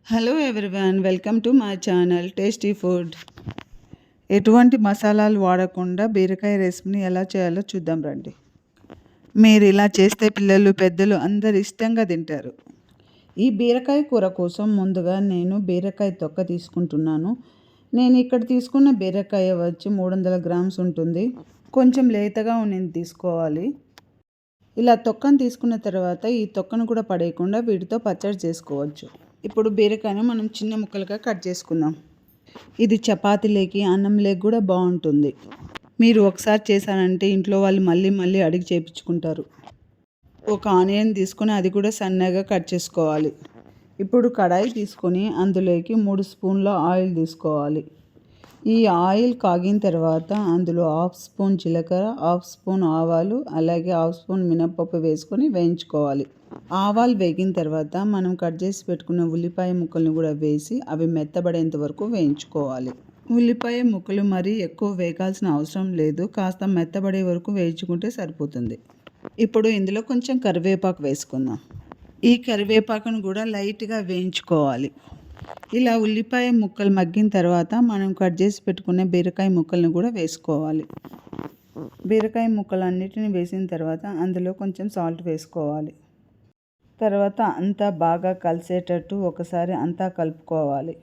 Hello everyone, welcome to my channel tasty food. ఎటువంటి మసాలాలు వాడకుండా బీరకాయ రెసిపీని ఎలా చేయాలో చూద్దాం రండి. మీరు ఇలా చేస్తే పిల్లలు పెద్దలు అందరు ఇష్టంగా తింటారు. ఈ బీరకాయ కూర కోసం ముందుగా నేను బీరకాయ తొక్క తీసుకుంటున్నాను. నేను ఇక్కడ తీసుకున్న బీరకాయ వచ్చి 300 గ్రామ్స్ ఉంటుంది. కొంచెం లేతగా ఉన్నది తీసుకోవాలి. ఇలా తొక్కను తీసుకున్న తర్వాత ఈ తొక్కను కూడా పడేయకుండా వీటితో పచ్చడి చేసుకోవచ్చు. ఇప్పుడు బీరకాయను మనం చిన్న ముక్కలుగా కట్ చేసుకుందాం. ఇది చపాతీలోకి అన్నంలోకి కూడా బాగుంటుంది. మీరు ఒకసారి చేశారంటే ఇంట్లో వాళ్ళు మళ్ళీ మళ్ళీ అడిగి చేయించుకుంటారు. ఒక ఆనియన్ తీసుకొని అది కూడా సన్నగా కట్ చేసుకోవాలి. ఇప్పుడు కడాయి తీసుకొని అందులోకి 3 స్పూన్ల ఆయిల్ తీసుకోవాలి. ఈ ఆయిల్ కాగిన తర్వాత అందులో 1/2 స్పూన్ జీలకర్ర, 1/2 స్పూన్ ఆవాలు, అలాగే 1/2 స్పూన్ మినప్పప్పు వేసుకొని వేయించుకోవాలి. ఆవాలు వేగిన తర్వాత మనం కట్ చేసి పెట్టుకున్న ఉల్లిపాయ ముక్కలను కూడా వేసి అవి మెత్తబడేంత వరకు వేయించుకోవాలి. ఉల్లిపాయ ముక్కలు మరీ ఎక్కువ వేగాల్సిన అవసరం లేదు, కాస్త మెత్తబడే వరకు వేయించుకుంటే సరిపోతుంది. ఇప్పుడు ఇందులో కొంచెం కరివేపాకు వేసుకుందాం. ఈ కరివేపాకును కూడా లైట్గా వేయించుకోవాలి. ఇలా ఉల్లిపాయ ముక్కలు మగ్గిన తర్వాత మనం కట్ చేసి పెట్టుకున్న బీరకాయ ముక్కలను కూడా వేసుకోవాలి. బీరకాయ ముక్కలన్నిటిని వేసిన తర్వాత అందులో కొంచెం సాల్ట్ వేసుకోవాలి. తర్వాత అంతా బాగా కలిసేటట్టు ఒకసారి అంతా కలుపుకోవాలి.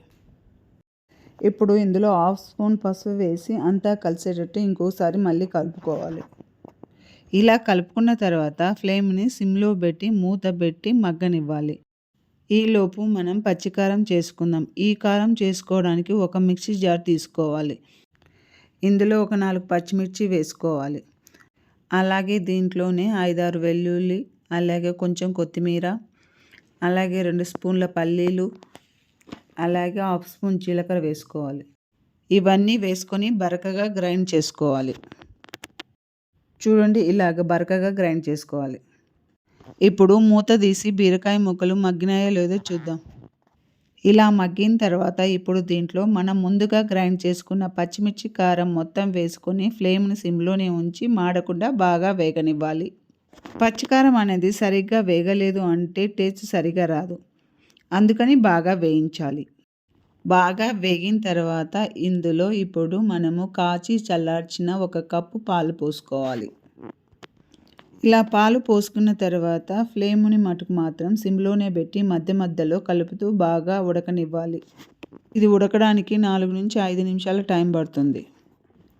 ఇప్పుడు ఇందులో 1/2 స్పూన్ పసుపు వేసి అంతా కలిసేటట్టు ఇంకోసారి మళ్ళీ కలుపుకోవాలి. ఇలా కలుపుకున్న తర్వాత ఫ్లేమ్ని సిమ్లో పెట్టి మూత పెట్టి మగ్గనివ్వాలి. ఈలోపు మనం పచ్చికారం చేసుకుందాం. ఈ కారం చేసుకోవడానికి ఒక మిక్సీ జార్ తీసుకోవాలి. ఇందులో ఒక 4 పచ్చిమిర్చి వేసుకోవాలి. అలాగే దీంట్లోనే 5-6 వెల్లుల్లి, అలాగే కొంచెం కొత్తిమీర, అలాగే 2 స్పూన్ల పల్లీలు, అలాగే 1/2 స్పూన్ జీలకర్ర వేసుకోవాలి. ఇవన్నీ వేసుకొని బరకగా గ్రైండ్ చేసుకోవాలి. చూడండి, ఇలాగ బరకగా గ్రైండ్ చేసుకోవాలి. ఇప్పుడు మూత తీసి బీరకాయ ముక్కలు మగ్గినాయో లేదో చూద్దాం. ఇలా మగ్గిన తర్వాత ఇప్పుడు దీంట్లో మనం ముందుగా గ్రైండ్ చేసుకున్న పచ్చిమిర్చి కారం మొత్తం వేసుకొని ఫ్లేమ్ని సిమ్లోనే ఉంచి మాడకుండా బాగా వేగనివ్వాలి. పచ్చికారం అనేది సరిగ్గా వేగలేదు అంటే టేస్ట్ సరిగా రాదు, అందుకని బాగా వేయించాలి. బాగా వేగిన తర్వాత ఇందులో ఇప్పుడు మనము కాచి చల్లార్చిన 1 కప్పు పాలు పోసుకోవాలి. ఇలా పాలు పోసుకున్న తర్వాత ఫ్లేమ్ని మటుకు మాత్రం సిమ్లోనే పెట్టి మధ్య మధ్యలో కలుపుతూ బాగా ఉడకనివ్వాలి. ఇది ఉడకడానికి 4 నుంచి 5 నిమిషాల టైం పడుతుంది.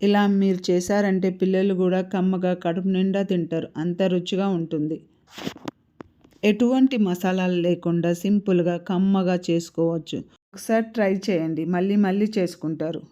ఇలా మీరు చేశారంటే పిల్లలు కూడా కమ్మగా కడుపు నిండా తింటారు, అంత రుచిగా ఉంటుంది. ఎటువంటి మసాలాలు లేకుండా సింపుల్గా కమ్మగా చేసుకోవచ్చు. ఒకసారి ట్రై చేయండి, మళ్ళీ మళ్ళీ చేసుకుంటారు.